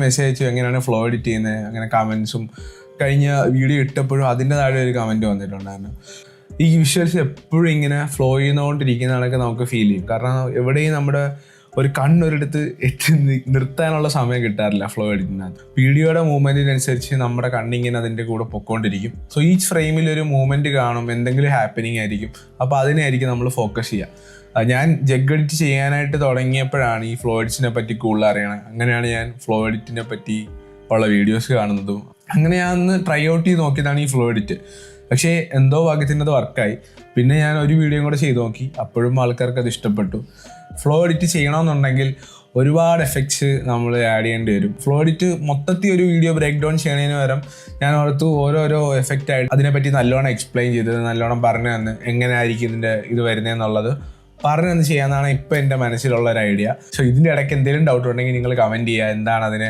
Message അയച്ചു എങ്ങനെയാണ് flow edit ചെയ്യുന്നത്, അങ്ങനെ കമൻസും കഴിഞ്ഞ വീഡിയോ ഇട്ടപ്പോഴും അതിൻ്റെ താഴെ ഒരു കമൻറ്റ് വന്നിട്ടുണ്ടായിരുന്നു. ഈ വിഷ്വൽസ് എപ്പോഴും ഇങ്ങനെ ഫ്ലോ ചെയ്യുന്നതുകൊണ്ടിരിക്കുന്നതാണൊക്കെ നമുക്ക് ഫീൽ ചെയ്യും. കാരണം എവിടെയും നമ്മുടെ ഒരു കണ്ണൊരിടത്ത് നിർത്താനുള്ള സമയം കിട്ടാറില്ല ഫ്ലോ എഡിറ്റിനകത്ത്. വീഡിയോയുടെ മൂവ്മെൻറ്റിനനുസരിച്ച് നമ്മുടെ കണ്ണിങ്ങനെ അതിൻ്റെ കൂടെ പൊക്കോണ്ടിരിക്കും. സോ ഈച്ച് ഫ്രെയിമിൽ ഒരു മൂവ്മെൻറ്റ് കാണും, എന്തെങ്കിലും ഹാപ്പനിങ് ആയിരിക്കും. അപ്പോൾ അതിനായിരിക്കും നമ്മൾ ഫോക്കസ് ചെയ്യുക. ഞാൻ ജഗ് എഡിറ്റ് ചെയ്യാനായിട്ട് തുടങ്ങിയപ്പോഴാണ് ഈ ഫ്ലോ എഡിറ്റിനെ പറ്റി കൂടുതൽ അറിയണത്. അങ്ങനെയാണ് ഞാൻ ഫ്ലോ എഡിറ്റിനെ പറ്റി ഉള്ള വീഡിയോസ് കാണുന്നതും. അങ്ങനെ ഞാൻ ഒന്ന് ട്രൈ ഔട്ട് ചെയ്ത് നോക്കിയതാണ് ഈ ഫ്ലോ എഡിറ്റ്. പക്ഷേ എന്തോ ഭാഗ്യത്തിൻ്റെ അത് വർക്കായി. പിന്നെ ഞാൻ ഒരു വീഡിയോയും കൂടെ ചെയ്ത് നോക്കി, അപ്പോഴും ആൾക്കാർക്ക് അത് ഇഷ്ടപ്പെട്ടു. ഫ്ലോ എഡിറ്റ് ചെയ്യണമെന്നുണ്ടെങ്കിൽ ഒരുപാട് എഫക്ട്സ് നമ്മൾ ആഡ് ചെയ്യേണ്ടി വരും. ഫ്ലോ എഡിറ്റ് മൊത്തത്തിൽ ഒരു വീഡിയോ ബ്രേക്ക് ഡൗൺ ചെയ്യണതിന് പകരം ഞാൻ ഓർത്തു ഓരോരോ എഫക്റ്റ് ആയിട്ട് അതിനെപ്പറ്റി നല്ലോണം എക്സ്പ്ലെയിൻ ചെയ്തത്, നല്ലോണം പറഞ്ഞു തന്ന് എങ്ങനെ ആയിരിക്കും ഇതിൻ്റെ ഇത് വരുന്നതെന്നുള്ളത് പറഞ്ഞു തന്ന് ചെയ്യാമെന്നാണ് ഇപ്പോൾ എൻ്റെ മനസ്സിലുള്ള ഒരു ഐഡിയ. സോ ഇതിൻ്റെ ഇടയ്ക്ക് എന്തെങ്കിലും ഡൗട്ട് ഉണ്ടെങ്കിൽ നിങ്ങൾ കമൻറ്റ് ചെയ്യുക, എന്താണ് അതിന്